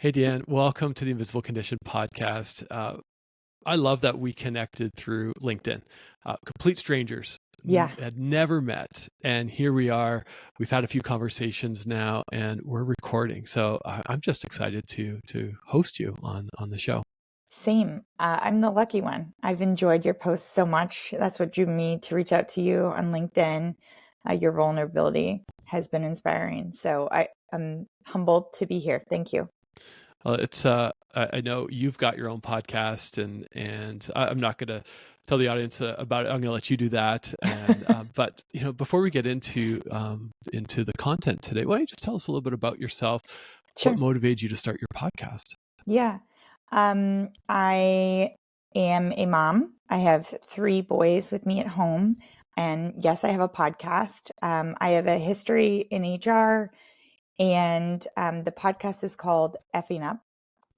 Hey, Deanne, welcome to the Invisible Condition podcast. I love that we connected through LinkedIn. Complete strangers, Yeah, had never met. And here we are. We've had a few conversations now and we're recording. So I'm just excited to host you on the show. same. I'm the lucky one. I've enjoyed your posts so much. That's what drew me to reach out to you on LinkedIn. Your vulnerability has been inspiring. So I am humbled to be here. Thank you. It's I know you've got your own podcast, and I'm not going to tell the audience about it. I'm going to let you do that. And but before we get into the content today, why don't you just tell us a little bit about yourself? What Sure. motivated you to start your podcast? Yeah. I am a mom. I have three boys with me at home. And yes, I have a podcast. I have a history in HR, and the podcast is called Effing Up.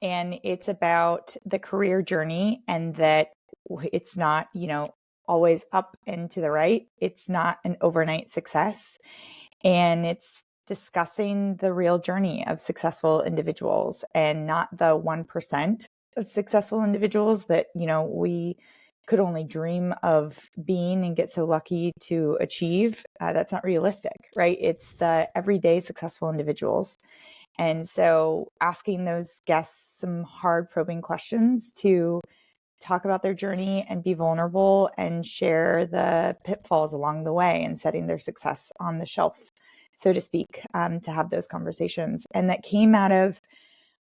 And it's about the career journey, and that it's not, always up and to the right. It's not an overnight success. And it's discussing the real journey of successful individuals and not the 1% of successful individuals that, we could only dream of being and get so lucky to achieve. That's not realistic, right? It's the everyday successful individuals. And so asking those guests some hard probing questions to talk about their journey and be vulnerable and share the pitfalls along the way and setting their success on the shelf, so to speak, to have those conversations. And that came out of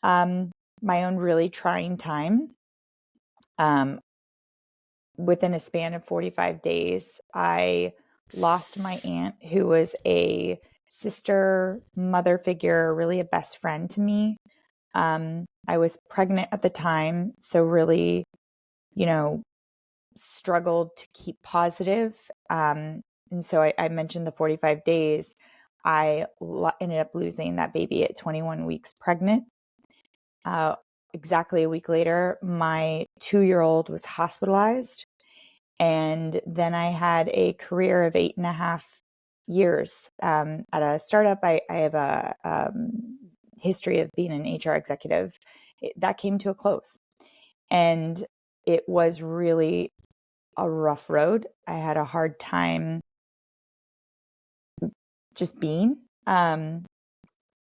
my own really trying time. Within a span of 45 days, I lost my aunt, who was a sister, mother figure, really a best friend to me. I was pregnant at the time, so really, you know, struggled to keep positive. And so I mentioned the 45 days. I ended up losing that baby at 21 weeks pregnant. Exactly a week later, my 2-year-old was hospitalized. And then I had a career of 8.5 years at a startup. I have a history of being an HR executive. That came to a close. And it was really a rough road. I had a hard time just being, and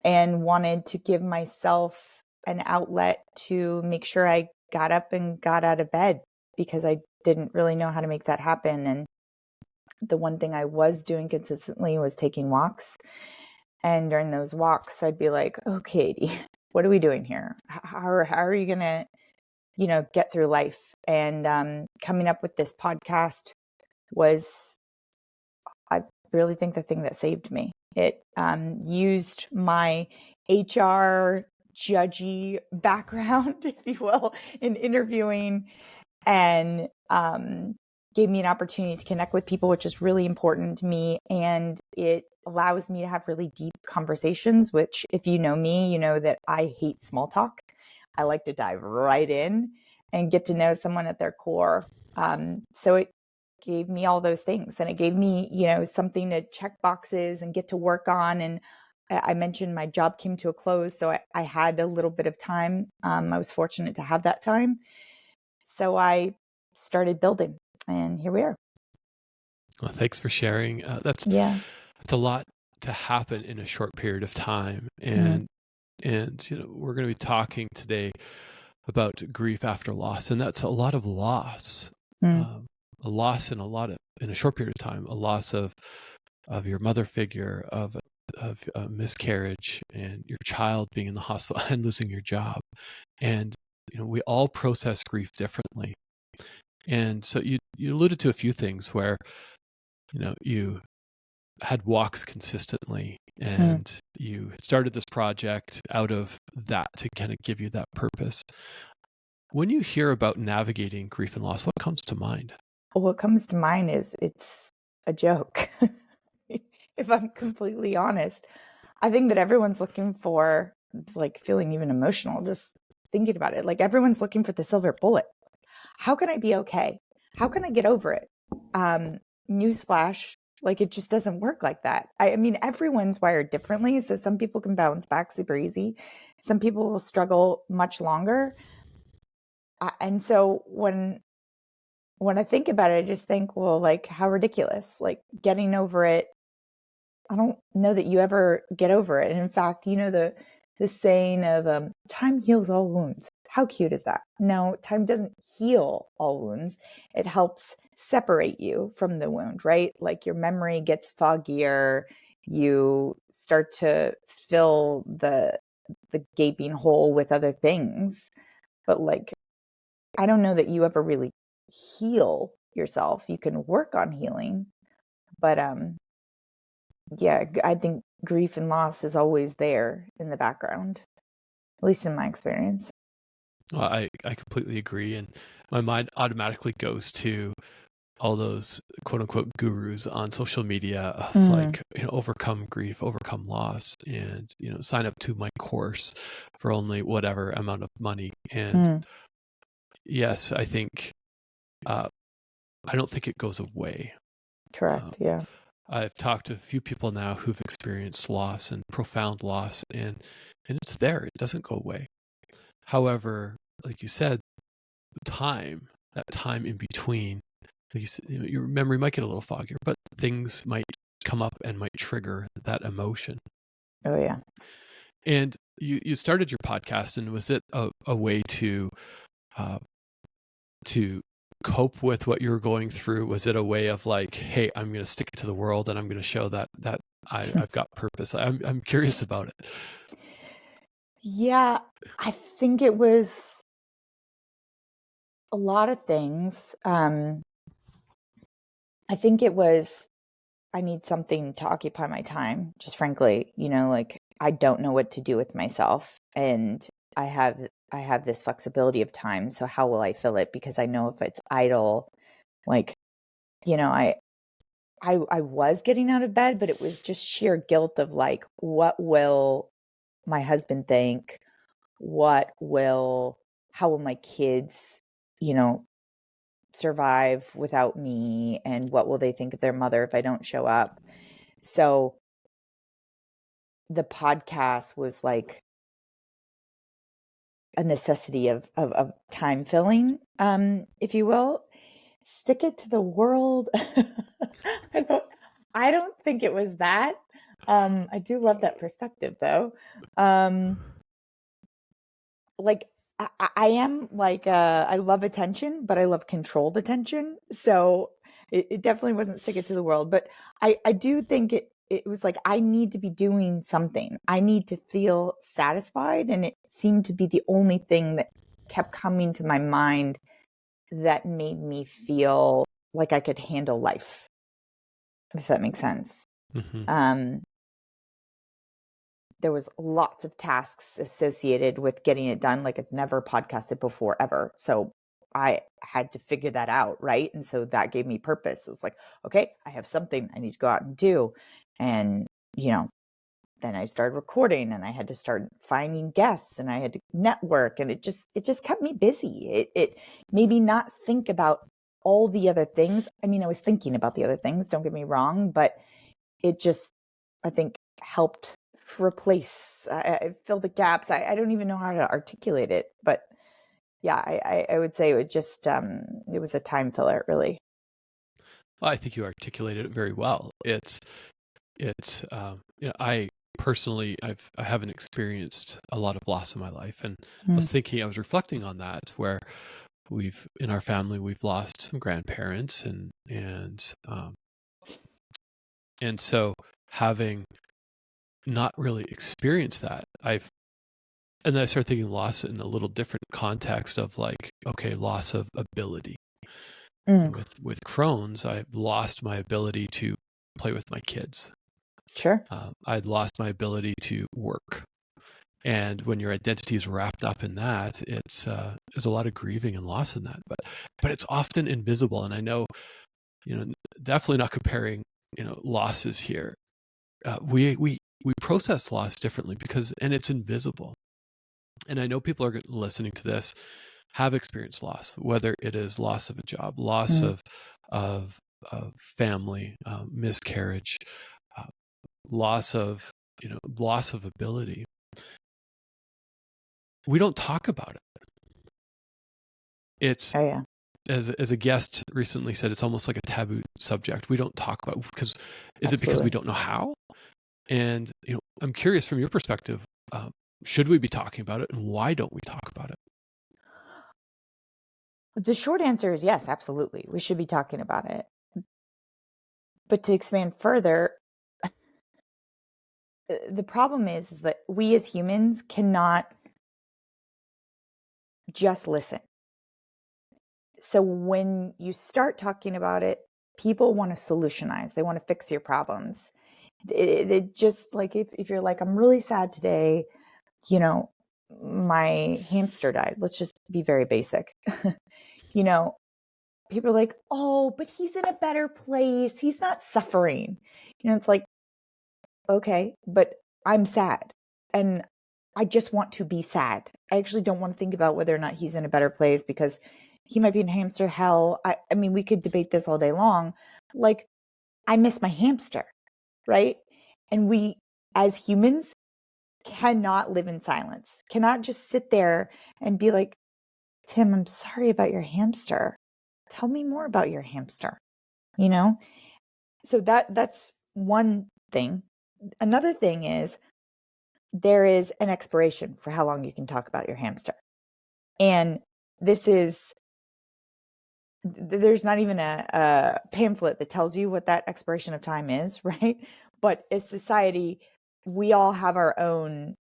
wanted to give myself an outlet to make sure I got up and got out of bed, because I didn't really know how to make that happen. And the one thing I was doing consistently was taking walks. And during those walks, I'd be like, "Oh, Katie, what are we doing here? How are you going to, get through life?" And coming up with this podcast was, I really think, the thing that saved me. It used my HR judgy background, if you will, in interviewing, and gave me an opportunity to connect with people, which is really important to me. And it allows me to have really deep conversations, which, if you know me, you know that I hate small talk. I like to dive right in and get to know someone at their core. So it gave me all those things, and it gave me, something to check boxes and get to work on. And I mentioned my job came to a close, so I had a little bit of time. I was fortunate to have that time. So I started building, and here we are. Well, thanks for sharing. Yeah. That's a lot to happen in a short period of time, Mm, and we're going to be talking today about grief after loss, and that's a lot of loss, mm, um, a loss in a short period of time, a loss of your mother figure, of miscarriage, and your child being in the hospital and losing your job, and we all process grief differently, and so you alluded to a few things where you had walks consistently mm. and you started this project out of that to kind of give you that purpose. When you hear about navigating grief and loss, what comes to mind? What comes to mind is it's a joke. If I'm completely honest, I think that everyone's looking for, like, feeling even emotional just thinking about it. Like, everyone's looking for the silver bullet. How can I be okay? How can I get over it? Um, Newsflash, Like, it just doesn't work like that. I mean, everyone's wired differently. So some people can bounce back super easy. Some people will struggle much longer. And so when I think about it, I just think, well, like, how ridiculous. Like, getting over it, I don't know that you ever get over it. And in fact, the saying of time heals all wounds. How cute is that? No, time doesn't heal all wounds. It helps separate you from the wound, right? Like, your memory gets foggier. You start to fill the gaping hole with other things. But like, I don't know that you ever really heal yourself. You can work on healing, but yeah, I think grief and loss is always there in the background, at least in my experience. Well, I completely agree. And my mind automatically goes to all those quote unquote gurus on social media of Mm, like, overcome grief, overcome loss, and, sign up to my course for only whatever amount of money. And mm, yes, uh, I don't think it goes away. Uh, correct. Yeah. I've talked to a few people now who've experienced loss and profound loss, and it's there. It doesn't go away. However, like you said, that time in between, like you said, your memory might get a little foggier, but things might come up and might trigger that emotion. Oh, yeah. And you started your podcast, and was it a way uh, to cope with what you were going through? Was it a way of like, hey, I'm going to stick it to the world, and I'm going to show that I've got purpose? I'm curious about it. Yeah, I think it was a lot of things. I think it was, I need something to occupy my time, just frankly, like, I don't know what to do with myself, and I have I have this flexibility of time, so how will I fill it? Because I know if it's idle, like, you know, I was getting out of bed, but it was just sheer guilt of like, what will my husband think? What will How will my kids, you know, survive without me? And what will they think of their mother if I don't show up? So the podcast was like a necessity of time filling, if you will. Stick it to the world. I don't I don't think it was that. I do love that perspective though. Um, like, I am like, I love attention, but I love controlled attention. So it definitely wasn't stick it to the world. But I do think it was like, I need to be doing something. I need to feel satisfied. And it seemed to be the only thing that kept coming to my mind that made me feel like I could handle life, if that makes sense. Hmm. Um, there was lots of tasks associated with getting it done. Like, I've never podcasted before ever. So I had to figure that out. Right. And so that gave me purpose. It was like, okay, I have something I need to go out and do. And, you know, then I started recording and I had to start finding guests and I had to network, and it just kept me busy. It made me not think about all the other things. I mean, I was thinking about the other things, don't get me wrong, but it just, I think, helped replace, I fill the gaps. I don't even know how to articulate it, but yeah, I would say it would just, it was a time filler, really. Well, I think you articulated it very well. I personally, I haven't experienced a lot of loss in my life, and Mm, I was reflecting on that, where in our family, we've lost some grandparents, and so having not really experienced that, and then I started thinking loss in a little different context of like, okay, loss of ability. mm, And with Crohn's, I lost my ability to play with my kids. sure. I'd lost my ability to work. And when your identity is wrapped up in that, there's a lot of grieving and loss in that. But it's often invisible. And I know, definitely not comparing, losses here. We process loss differently and it's invisible. And I know people are listening to this have experienced loss, whether it is loss of a job, loss Mm, of family, miscarriage, uh, loss of ability, we don't talk about it. It's, Oh yeah, as a guest recently said, it's almost like a taboo subject. We don't talk about it because, is it because we absolutely. don't know how? And I'm curious from your perspective, should we be talking about it, and why don't we talk about it? The short answer is yes, absolutely. We should be talking about it. But to expand further, the problem is that we as humans cannot just listen. So when you start talking about it, people want to solutionize. They want to fix your problems. It just like if you're like, I'm really sad today, you know, my hamster died. Let's just be very basic. you know, People are like, oh, but he's in a better place. He's not suffering. It's like, okay, but I'm sad and I just want to be sad. I actually don't want to think about whether or not he's in a better place because he might be in hamster hell. I mean, we could debate this all day long. Like, I miss my hamster, right? And we, as humans, cannot live in silence, cannot just sit there and be like, Tim, I'm sorry about your hamster. Tell me more about your hamster, you know? So that's one thing. Another thing is there is an expiration for how long you can talk about your hamster. And there's not even a pamphlet that tells you what that expiration of time is, right? But as society, we all have our own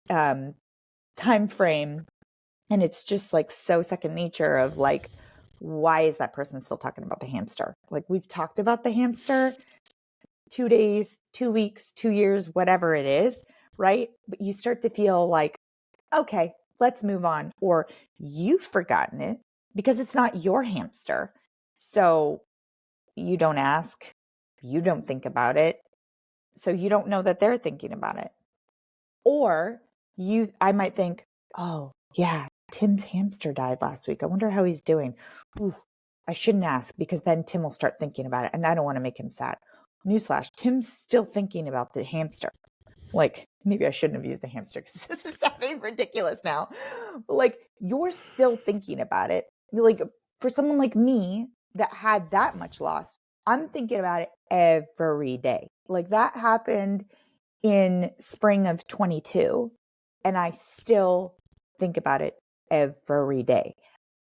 time frame, and it's just like so second nature of like, why is that person still talking about the hamster? Like, we've talked about the hamster 2 days, 2 weeks, 2 years, whatever it is, right? But you start to feel like, okay, let's move on. Or you've forgotten it because it's not your hamster. So you don't ask, you don't think about it. So you don't know that they're thinking about it. Or I might think, oh, yeah, Tim's hamster died last week. I wonder how he's doing. Ooh, I shouldn't ask because then Tim will start thinking about it and I don't want to make him sad. Newsflash, Tim's still thinking about the hamster. Like, maybe I shouldn't have used the hamster because this is sounding ridiculous now. But like, you're still thinking about it. Like, for someone like me that had that much loss, I'm thinking about it every day. Like, that happened in spring of 22, and I still think about it every day.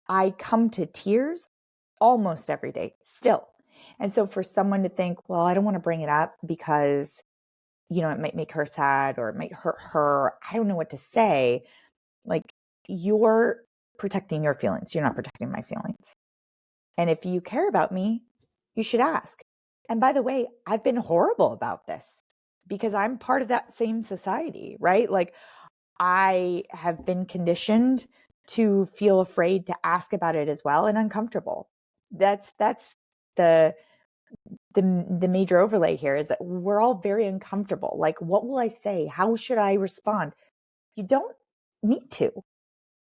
I come to tears almost every day still. And so for someone to think, well, I don't want to bring it up because, it might make her sad or it might hurt her. I don't know what to say. Like, you're protecting your feelings. You're not protecting my feelings. And if you care about me, you should ask. And by the way, I've been horrible about this because I'm part of that same society, right? Like, I have been conditioned to feel afraid to ask about it as well and uncomfortable. That's the major overlay here, is that we're all very uncomfortable. Like, what will I say? How should I respond? You don't need to.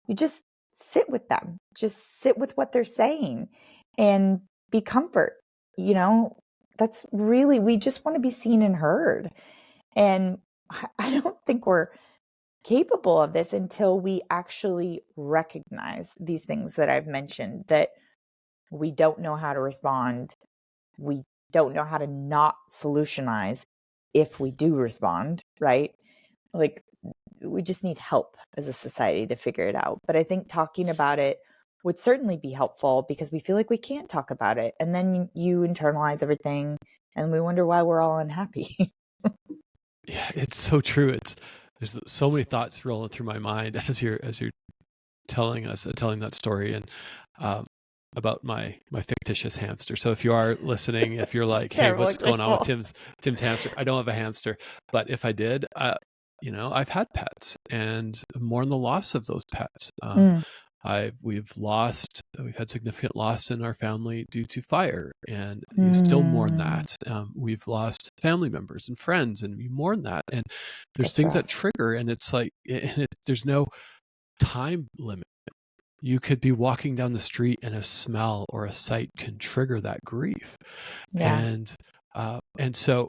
You just sit with them. Just sit with what they're saying and be comfort. That's really, we just want to be seen and heard. And I don't think we're capable of this until we actually recognize these things that I've mentioned, that we don't know how to respond. We don't know how to not solutionize if we do respond, right? Like, we just need help as a society to figure it out. But I think talking about it would certainly be helpful because we feel like we can't talk about it. And then you internalize everything and we wonder why we're all unhappy. Yeah, it's so true. There's so many thoughts rolling through my mind as you're telling that story, and about my fictitious hamster. So if you are listening, if you're like, hey, Terrible what's going on with example. Tim's hamster? I don't have a hamster, but if I did, I've had pets and mourn the loss of those pets. Mm, We've had significant loss in our family due to fire, and you still mourn mm, that. We've lost family members and friends, and we mourn that. And there's that's things that rough. trigger, and it's like, there's no time limit. You could be walking down the street and a smell or a sight can trigger that grief. Yeah. And so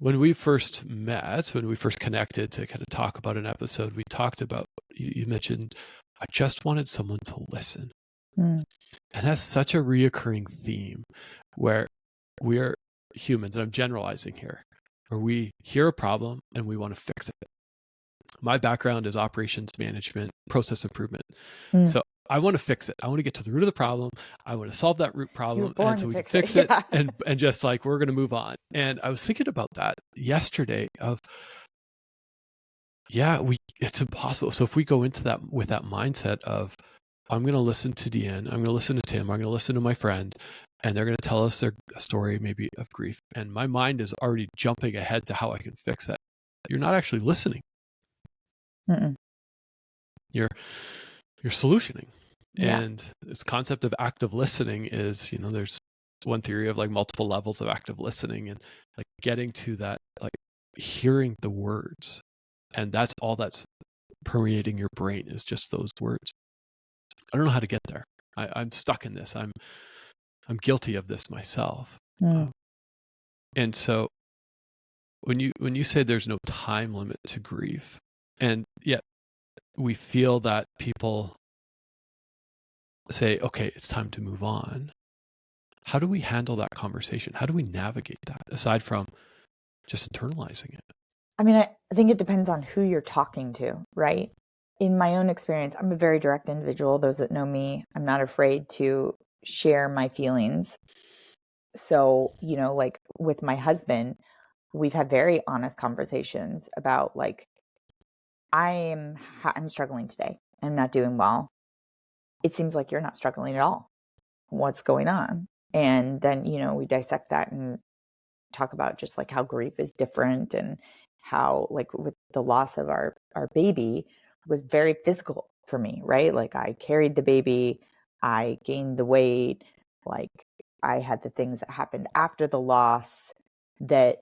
when we first met, when we first connected to kind of talk about an episode, we talked about, you mentioned, I just wanted someone to listen. Mm. And that's such a reoccurring theme where we're humans, and I'm generalizing here, where we hear a problem and we want to fix it. My background is operations management, process improvement. Mm. So I want to fix it. I want to get to the root of the problem. I want to solve that root problem. And so we can fix it, yeah. and just like, we're going to move on. And I was thinking about that yesterday of, it's impossible. So if we go into that with that mindset of, I'm going to listen to Deanne, I'm going to listen to Tim, I'm going to listen to my friend, and they're going to tell us their story maybe of grief. And my mind is already jumping ahead to how I can fix it. You're not actually listening. Mm-mm. You're solutioning. Yeah. And this concept of active listening is, there's one theory of like multiple levels of active listening, and like getting to that, like hearing the words. And that's all that's permeating your brain, is just those words. I don't know how to get there. I'm stuck in this. I'm guilty of this myself. Mm. And so when you say there's no time limit to grief, and yet we feel that people say, okay, it's time to move on. How do we handle that conversation? How do we navigate that, aside from just internalizing it? I mean, I think it depends on who you're talking to, right? In my own experience, I'm a very direct individual. Those that know me, I'm not afraid to share my feelings. So, like with my husband, we've had very honest conversations about like, I'm struggling today. I'm not doing well. It seems like you're not struggling at all. What's going on? And then, we dissect that and talk about just like how grief is different, and how, like, with the loss of our baby, it was very physical for me, right? Like, I carried the baby, I gained the weight, like I had the things that happened after the loss that,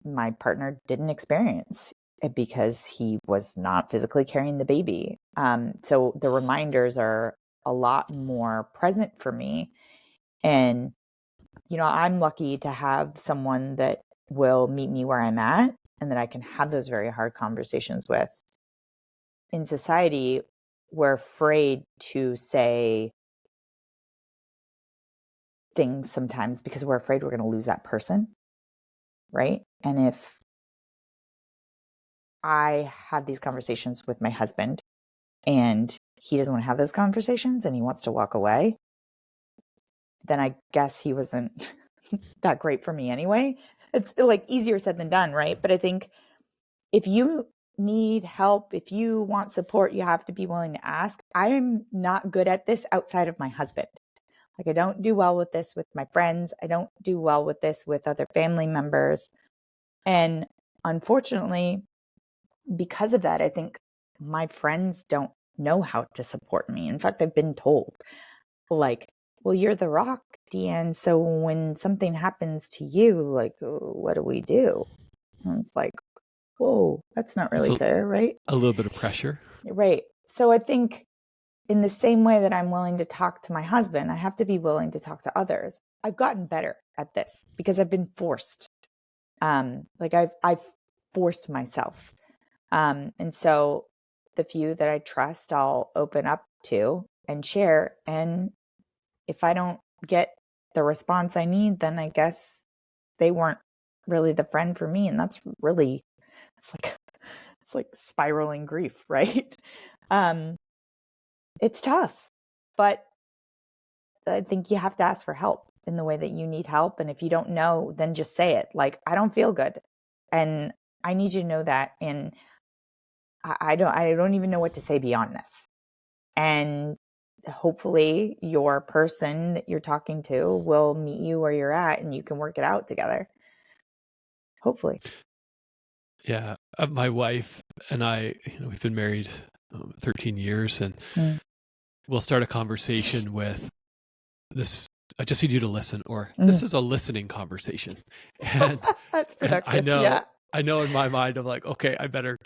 my partner didn't experience, because he was not physically carrying the baby. So the reminders are a lot more present for me. And, I'm lucky to have someone that will meet me where I'm at and that I can have those very hard conversations with. In society, we're afraid to say things sometimes because we're afraid we're going to lose that person, right? And if I have these conversations with my husband and he doesn't want to have those conversations and he wants to walk away, then I guess he wasn't that great for me anyway. It's like easier said than done, right? But I think if you need help, if you want support, you have to be willing to ask. I'm not good at this outside of my husband. Like, I don't do well with this with my friends. I don't do well with this with other family members. And unfortunately, because of that, I think my friends don't know how to support me. In fact, I've been told, like, well, you're the rock, Deanne. So when something happens to you, like, what do we do? And it's like, whoa, that's not really fair, right? A little bit of pressure. Right. So I think in the same way that I'm willing to talk to my husband, I have to be willing to talk to others. I've gotten better at this because I've been forced. Like I've forced myself. And so the few that I trust, I'll open up to and share. And if I don't get the response I need, then I guess they weren't really the friend for me. And that's really, it's like spiraling grief, right? It's tough, but I think you have to ask for help in the way that you need help. And if you don't know, then just say it. Like, I don't feel good and I need you to know that. And I don't even know what to say beyond this. And hopefully your person that you're talking to will meet you where you're at and you can work it out together. Hopefully. Yeah. My wife and I, we've been married 13 years, and we'll start a conversation with this. I just need you to listen, or this is a listening conversation. And that's productive. And I know in my mind, I'm like, okay, I better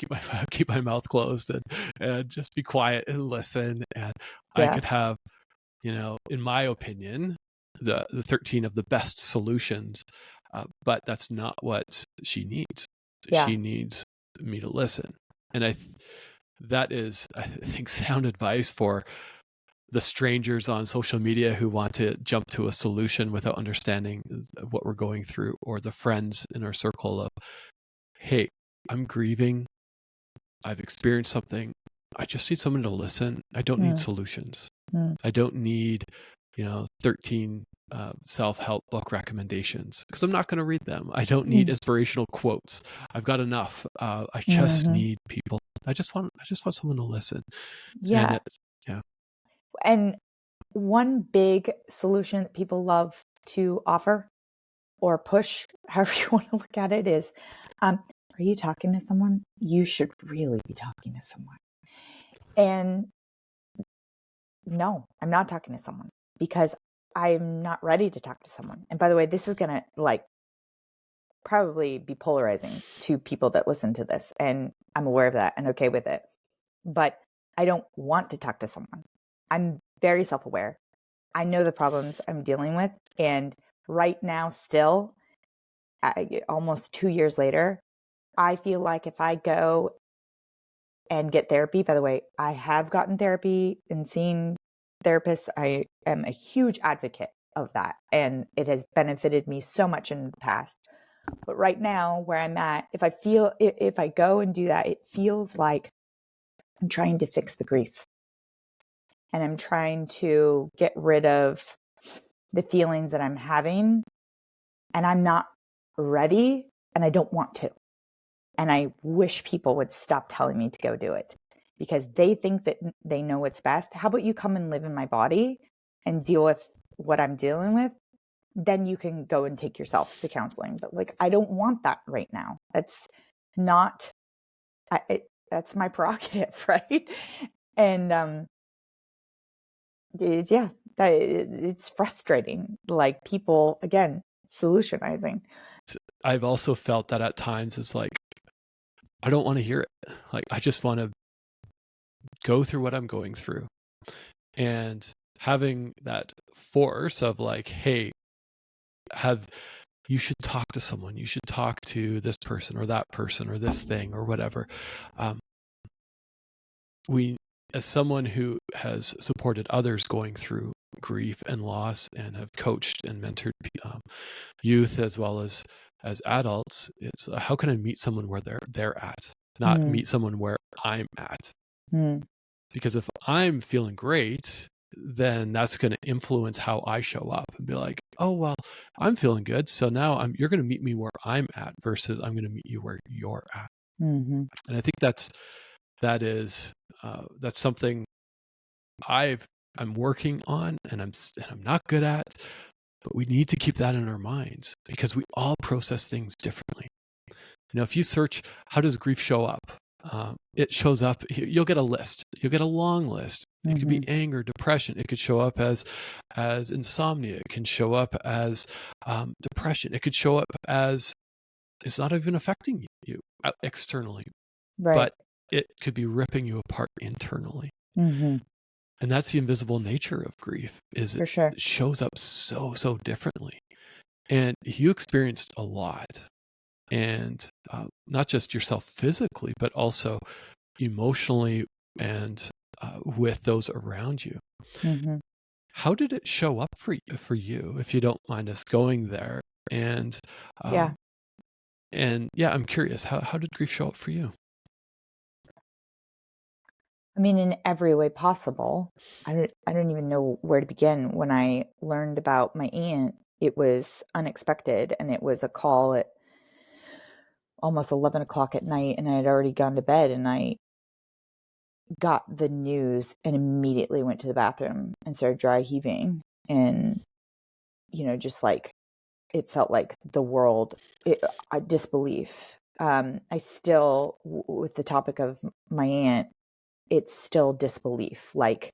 keep my mouth closed and just be quiet and listen. And I Yeah. could have, in my opinion, the 13 of the best solutions, but that's not what she needs. Yeah. She needs me to listen. And that is, I think, sound advice for the strangers on social media who want to jump to a solution without understanding of what we're going through, or the friends in our circle of, hey, I'm grieving. I've experienced something. I just need someone to listen. I don't need solutions. I don't need, 13 self-help book recommendations, because I'm not going to read them. I don't need inspirational quotes. I've got enough. I just need people. I just want someone to listen. And Yeah. yeah. And one big solution that people love to offer or push, however you want to look at it, is, are you talking to someone? You should really be talking to someone. And no, I'm not talking to someone because I'm not ready to talk to someone. And by the way, this is going to probably be polarizing to people that listen to this. And I'm aware of that and okay with it. But I don't want to talk to someone. I'm very self-aware. I know the problems I'm dealing with. And right now, still, almost 2 years later, I feel like if I go and get therapy, by the way, I have gotten therapy and seen therapists. I am a huge advocate of that. And it has benefited me so much in the past. But right now, where I'm at, if I go and do that, it feels like I'm trying to fix the grief. And I'm trying to get rid of the feelings that I'm having. And I'm not ready and I don't want to. And I wish people would stop telling me to go do it because they think that they know what's best. How about you come and live in my body and deal with what I'm dealing with? Then you can go and take yourself to counseling. But I don't want that right now. That's not, that's my prerogative, right? And it's frustrating. Like people, again, solutionizing. I've also felt that at times it's like, I don't want to hear it. Like, I just want to go through what I'm going through. And having that force of like, hey, you should talk to someone. You should talk to this person or that person or this thing or whatever. As someone who has supported others going through grief and loss and have coached and mentored youth as well as adults, it's how can I meet someone where they're at, not meet someone where I'm at. Because if I'm feeling great, then that's going to influence how I show up and be like, oh, well, I'm feeling good. So now you're going to meet me where I'm at versus I'm going to meet you where you're at. And I think that's something I'm working on and I'm not good at, but we need to keep that in our minds because we all process things differently. If you search, how does grief show up? It shows up, you'll get a list. You'll get a long list. It could be anger, depression. It could show up as insomnia. It can show up as depression. It could show up as it's not even affecting you externally, Right. but it could be ripping you apart internally. And that's the invisible nature of grief, is For sure. it shows up so differently. And you experienced a lot. And not just yourself physically, but also emotionally and with those around you. How did it show up for you, if you don't mind us going there? And I'm curious, how did grief show up for you? I mean, in every way possible. I don't even know where to begin. When I learned about my aunt, it was unexpected, and it was a call at almost 11 o'clock at night, and I had already gone to bed, and I got the news and immediately went to the bathroom and started dry heaving. And, just like, it felt like the world, disbelief. I still, with the topic of my aunt, it's still disbelief, like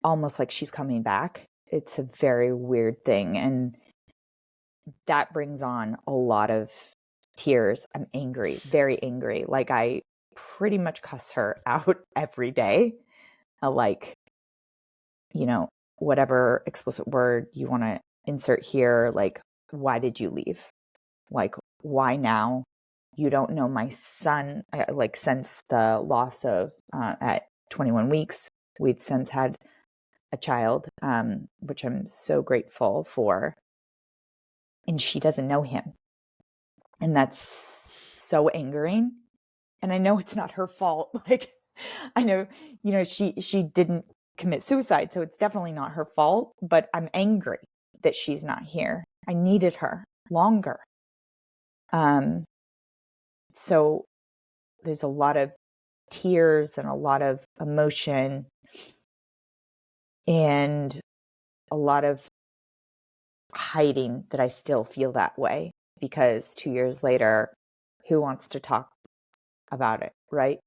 almost like she's coming back. It's a very weird thing. And that brings on a lot of tears. I'm angry, very angry. Like I pretty much cuss her out every day. Like, whatever explicit word you want to insert here, like, why did you leave? Like, why now? You don't know my son. Like, since the loss of at 21 weeks, we've since had a child, which I'm so grateful for. And she doesn't know him. And that's so angering. And I know it's not her fault. Like, I know, she didn't commit suicide, so it's definitely not her fault, but I'm angry that she's not here. I needed her longer. So there's a lot of tears and a lot of emotion and a lot of hiding that I still feel that way, because 2 years later, who wants to talk about it, right?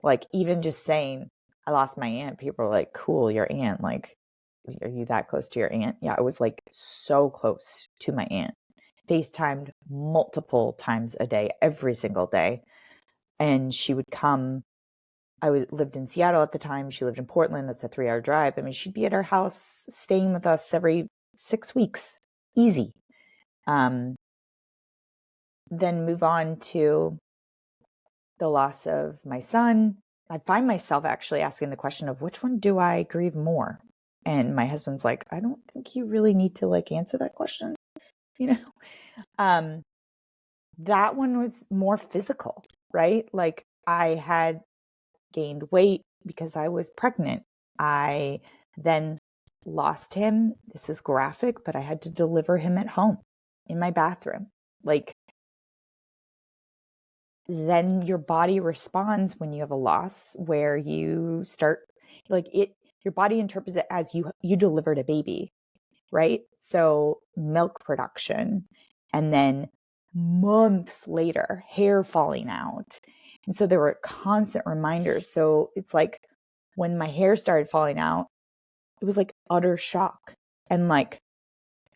Like, even just saying I lost my aunt, people are like, cool, your aunt, like, are you that close to your aunt? Yeah, I was like so close to my aunt. FaceTimed multiple times a day, every single day. And she would come. Lived in Seattle at the time. She lived in Portland. That's a 3-hour drive. I mean, she'd be at our house staying with us every 6 weeks. Easy. Then move on to the loss of my son. I find myself actually asking the question of, which one do I grieve more? And my husband's like, I don't think you really need to like answer that question. That one was more physical, right? Like, I had gained weight because I was pregnant. I then lost him. This is graphic, but I had to deliver him at home in my bathroom. Like, then your body responds when you have a loss, where you start, like, your body interprets it as you delivered a baby, right? So milk production, and then months later, hair falling out. And so there were constant reminders. So it's like, when my hair started falling out, it was like utter shock, and like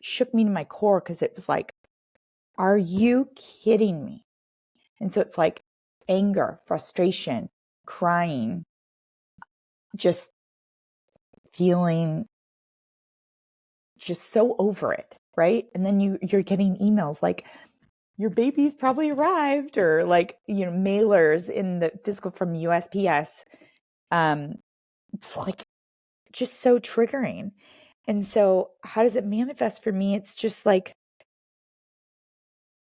shook me to my core, because it was like, are you kidding me? And so it's like anger, frustration, crying, just feeling just so over it, right? And then you're getting emails like, your baby's probably arrived, or like, mailers in the physical from USPS. It's like just so triggering. And so how does it manifest for me? It's just like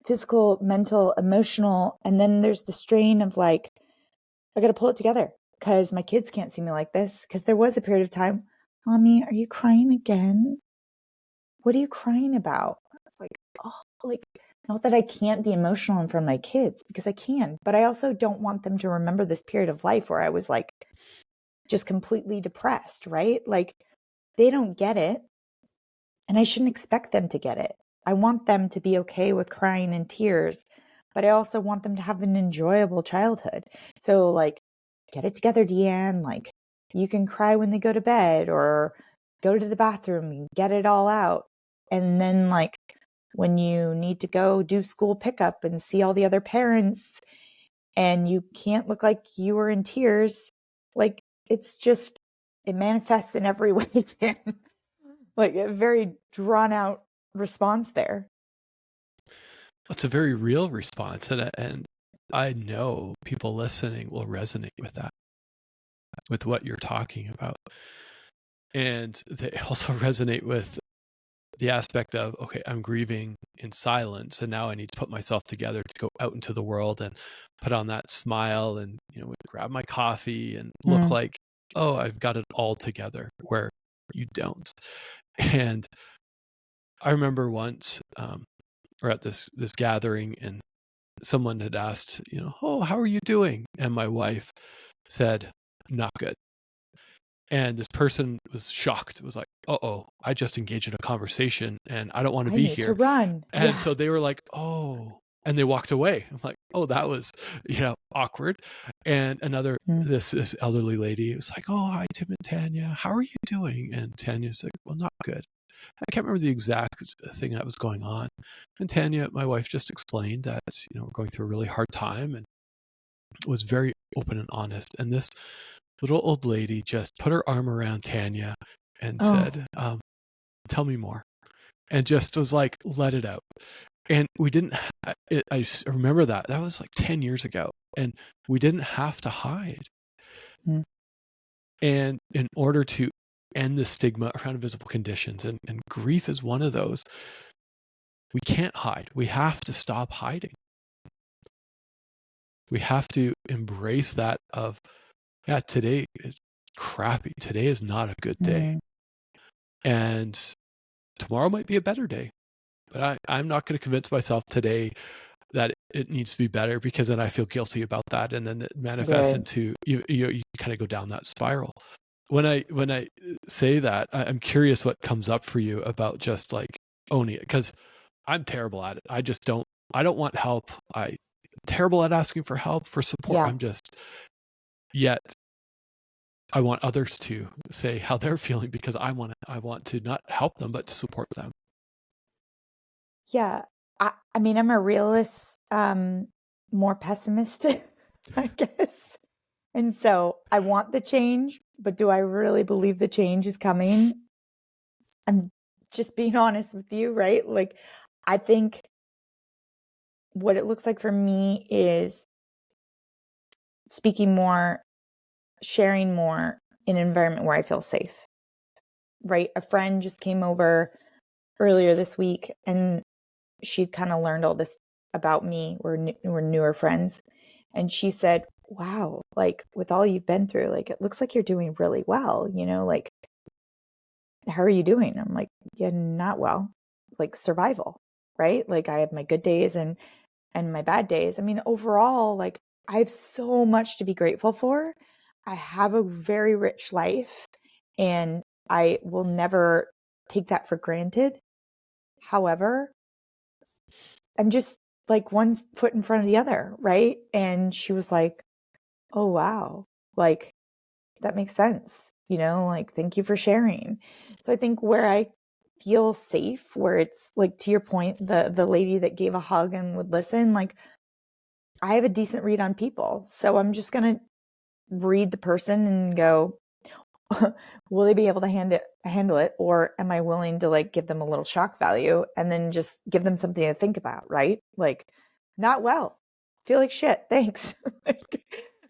physical, mental, emotional. And then there's the strain of like, I got to pull it together because my kids can't see me like this. Because there was a period of time, Mommy, are you crying again? What are you crying about? It's like, oh, like, not that I can't be emotional in front of my kids, because I can, but I also don't want them to remember this period of life where I was like just completely depressed, right? Like, they don't get it, and I shouldn't expect them to get it. I want them to be okay with crying and tears, but I also want them to have an enjoyable childhood. So like, get it together, Deanne. Like, you can cry when they go to bed, or go to the bathroom and get it all out. And then like, when you need to go do school pickup and see all the other parents, and you can't look like you were in tears, like, it's just, it manifests in every way. Like, a very drawn out response there. It's a very real response, and I know people listening will resonate with that, with what you're talking about. And they also resonate with the aspect of, okay, I'm grieving in silence, and now I need to put myself together to go out into the world and put on that smile and, grab my coffee and look like, oh, I've got it all together, where you don't. And I remember once, we're at this gathering, and someone had asked, oh, how are you doing? And my wife said, not good. And this person was shocked. It was like, uh-oh, I just engaged in a conversation and I don't want to be I need here. to run. And so they were like, oh, and they walked away. I'm like, oh, that was, awkward. And this elderly lady was like, oh, hi, Tim and Tanya. How are you doing? And Tanya's like, well, not good. I can't remember the exact thing that was going on. And Tanya, my wife, just explained that, we're going through a really hard time. And was very open and honest. And this little old lady just put her arm around Tanya and Oh, said, tell me more. And just was like, let it out. And we didn't, I remember that. That was like 10 years ago. And we didn't have to hide. mm, And in order to end the stigma around invisible conditions, and grief is one of those, we can't hide. We have to stop hiding. We have to embrace that of, yeah, today is crappy. Today is not a good day. mm, And tomorrow might be a better day. But I'm not going to convince myself today that it needs to be better, because then I feel guilty about that. And then it manifests right. into, you kind of go down that spiral. When I say that, I'm curious what comes up for you about just like owning it, because I'm terrible at it. I don't want help. I'm terrible at asking for help, for support. Yeah. Yet I want others to say how they're feeling, because I want to not help them, but to support them. Yeah. I mean, I'm a realist, more pessimist, I guess. And so I want the change, but do I really believe the change is coming? I'm just being honest with you, right? Like, I think what it looks like for me is speaking more, sharing more in an environment where I feel safe, right? A friend just came over earlier this week and she'd kind of learned all this about me. We're newer friends. And she said, wow, like with all you've been through, like it looks like you're doing really well, like how are you doing? I'm like, yeah, not well, like survival, right? Like I have my good days and my bad days. I mean, overall, like I have so much to be grateful for. I have a very rich life and I will never take that for granted. However, I'm just like one foot in front of the other, right? And she was like, oh, wow, like that makes sense, like thank you for sharing. So I think where I feel safe, where it's like to your point, the lady that gave a hug and would listen, like I have a decent read on people. So I'm just going to read the person and go, will they be able to handle it? Or am I willing to like give them a little shock value and then just give them something to think about, right? Like, not well, feel like shit. Thanks.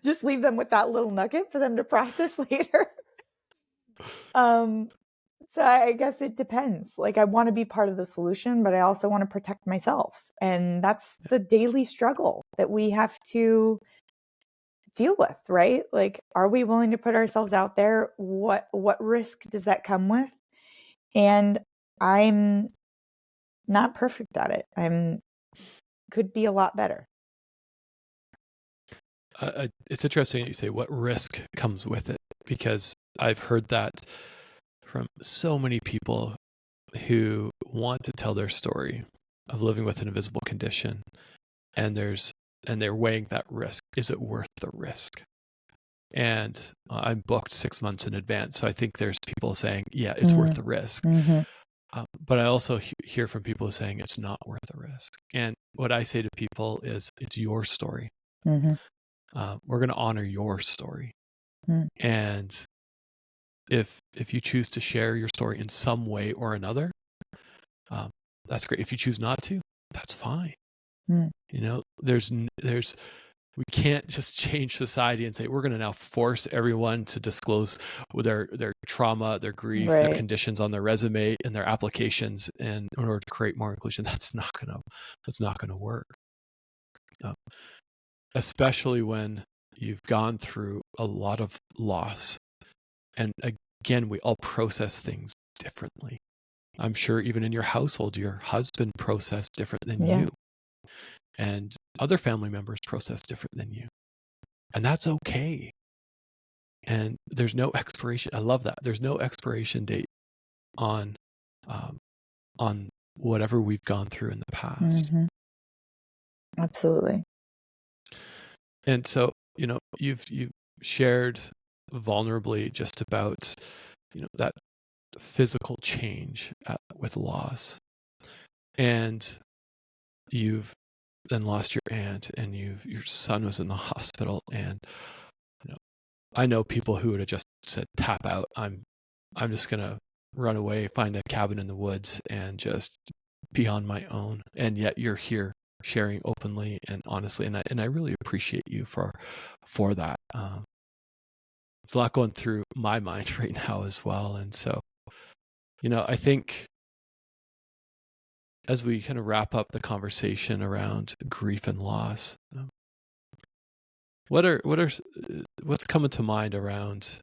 Just leave them with that little nugget for them to process later. Um, so I guess it depends. Like I want to be part of the solution, but I also want to protect myself. And that's the daily struggle that we have to deal with, right? Like, are we willing to put ourselves out there? What risk does that come with? And I'm not perfect at it. Could be a lot better. It's interesting that you say what risk comes with it, because I've heard that from so many people who want to tell their story of living with an invisible condition, and they're weighing that risk. Is it worth the risk? And I'm booked 6 months in advance, so I think there's people saying, yeah, it's worth the risk. Mm-hmm. But I also hear from people saying it's not worth the risk. And what I say to people is, it's your story. Mm-hmm. We're going to honor your story. Mm. And if you choose to share your story in some way or another, that's great. If you choose not to, that's fine. Mm. We can't just change society and say we're going to now force everyone to disclose their trauma, their grief, their Right. conditions on their resume and their applications, and in order to create more inclusion. That's not going to work. Especially when you've gone through a lot of loss. And again, we all process things differently. I'm sure even in your household, your husband processed different than you. And other family members process different than you. And that's okay. And there's no expiration. I love that. There's no expiration date on whatever we've gone through in the past. Mm-hmm. Absolutely. And so, you've shared vulnerably just about, that physical change with loss. And you've then lost your aunt, and your son was in the hospital, and I know people who would have just said, tap out. I'm just going to run away, find a cabin in the woods, and just be on my own. And yet you're here sharing openly and honestly. And I really appreciate you for that. There's a lot going through my mind right now as well. And so, I think as we kind of wrap up the conversation around grief and loss, what's coming to mind around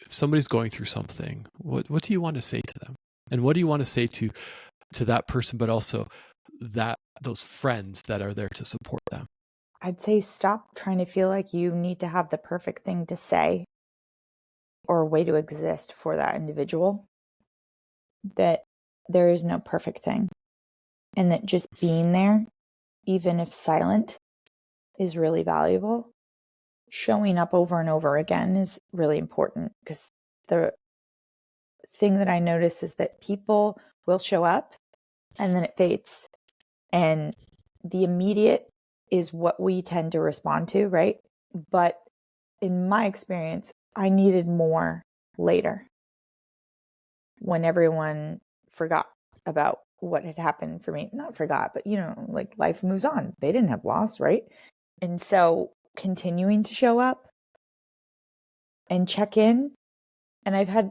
if somebody's going through something, what do you want to say to them? And what do you want to say to that person, but also those friends that are there to support them? I'd say stop trying to feel like you need to have the perfect thing to say or a way to exist for that individual. That there is no perfect thing. And that just being there, even if silent, is really valuable. Showing up over and over again is really important, because the thing that I notice is that people will show up and then it fades. And the immediate is what we tend to respond to, right? But in my experience, I needed more later, when everyone forgot about what had happened for me. Not forgot, but like life moves on. They didn't have loss, right? And so continuing to show up and check in. And I've had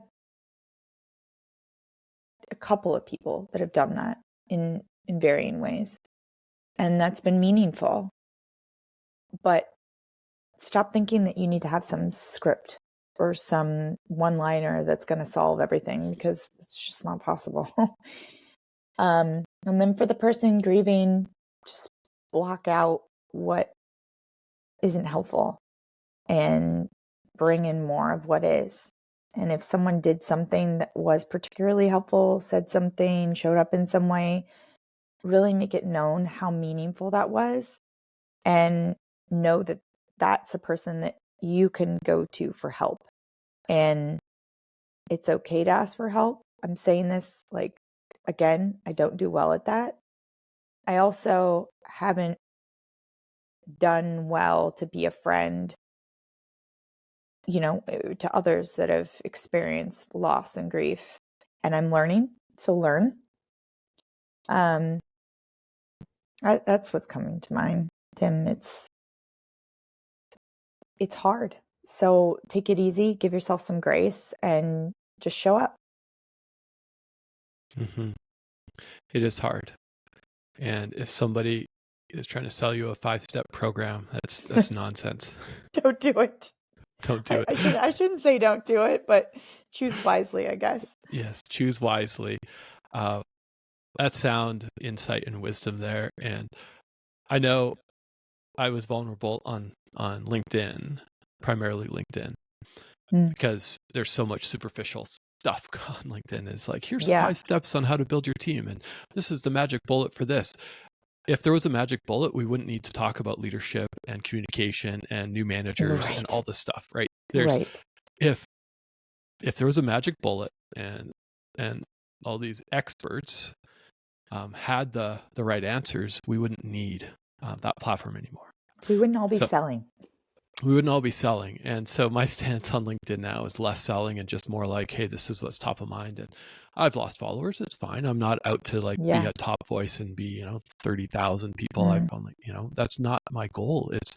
a couple of people that have done that in varying ways. And that's been meaningful. But stop thinking that you need to have some script or some one-liner that's going to solve everything, because it's just not possible. And then for the person grieving, just block out what isn't helpful and bring in more of what is. And if someone did something that was particularly helpful, said something, showed up in some way, really make it known how meaningful that was, and know that that's a person that you can go to for help. And it's okay to ask for help. I'm saying this, like, again, I don't do well at that. I also haven't done well to be a friend, to others that have experienced loss and grief. And I'm learning. So learn. That's what's coming to mind, Tim. It's hard. So take it easy, give yourself some grace, and just show up. Mm-hmm. It is hard. And if somebody is trying to sell you a 5-step program, that's nonsense. Don't do it. Don't do it. I shouldn't say don't do it, but choose wisely, I guess. Yes, choose wisely. That sound, insight, and wisdom there. And I know I was vulnerable on LinkedIn, primarily LinkedIn, because there's so much superficial stuff on LinkedIn. It's like, here's 5 steps on how to build your team, and this is the magic bullet for this. If there was a magic bullet, we wouldn't need to talk about leadership and communication and new managers and all this stuff, right? If there was a magic bullet and all these experts had the right answers, we wouldn't need that platform anymore. We wouldn't all be selling. We wouldn't all be selling. And so my stance on LinkedIn now is less selling and just more like, hey, this is what's top of mind. And I've lost followers. It's fine. I'm not out to be a top voice and be, 30,000 people. I've only, that's not my goal. It's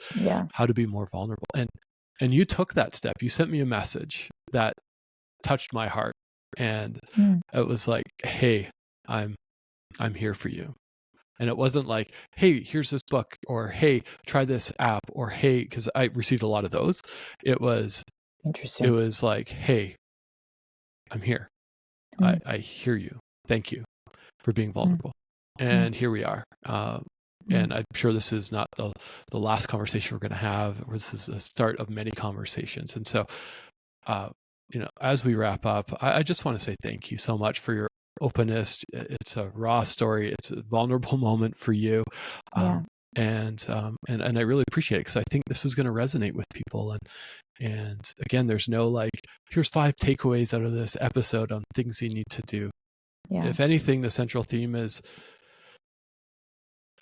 how to be more vulnerable. And you took that step. You sent me a message that touched my heart. And it was like, hey, I'm here for you. And it wasn't like, hey, here's this book, or hey, try this app, or hey, because I received a lot of those. It was interesting. It was like, hey, I'm here. I hear you. Thank you for being vulnerable. And here we are. And I'm sure this is not the last conversation we're going to have. This is the start of many conversations. And so, as we wrap up, I just want to say thank you so much for your openness. It's a raw story. It's a vulnerable moment for you. And I really appreciate it, because I think this is going to resonate with people. And again, there's no like, here's 5 takeaways out of this episode on things you need to do. If anything, the central theme is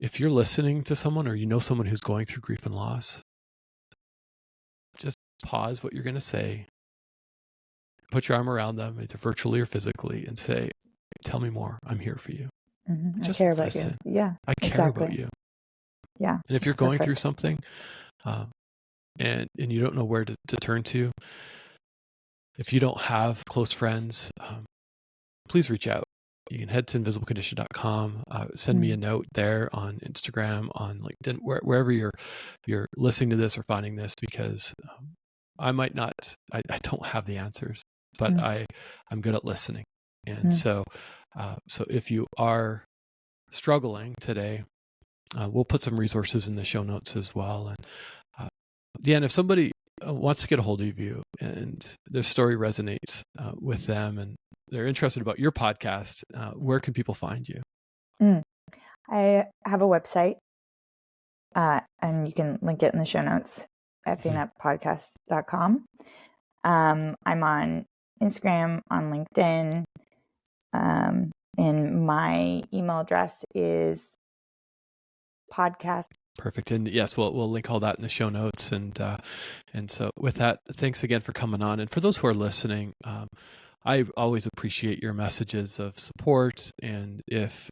if you're listening to someone or you know someone who's going through grief and loss, just pause what you're going to say, put your arm around them, either virtually or physically, and say, tell me more. I'm here for you. I Just care about listen. you. Yeah, I care exactly. about you. Yeah. And if you're going through something and you don't know where to turn to, if you don't have close friends, please reach out. You can head to invisiblecondition.com, send me a note there on Instagram, on LinkedIn, wherever you're listening to this or finding this, because I might not, I don't have the answers, but I'm good at listening. And so if you are struggling today, we'll put some resources in the show notes as well. And Deanne, if somebody wants to get a hold of you and their story resonates with them and they're interested about your podcast, where can people find you? I have a website, and you can link it in the show notes at phoenixpodcast.com. I'm on Instagram, on LinkedIn, and my email address is podcast. Perfect. And yes, we'll link all that in the show notes. And so with that, thanks again for coming on. And for those who are listening, I always appreciate your messages of support. And if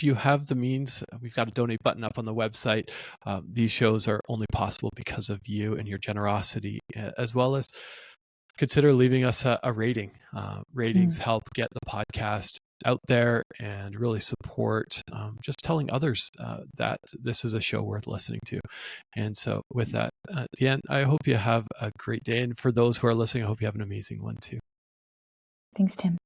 you have the means, we've got a donate button up on the website. These shows are only possible because of you and your generosity, as well as consider leaving us a rating. Ratings help get the podcast out there and really support just telling others that this is a show worth listening to. And so with that, Deanne, I hope you have a great day. And for those who are listening, I hope you have an amazing one too. Thanks, Tim.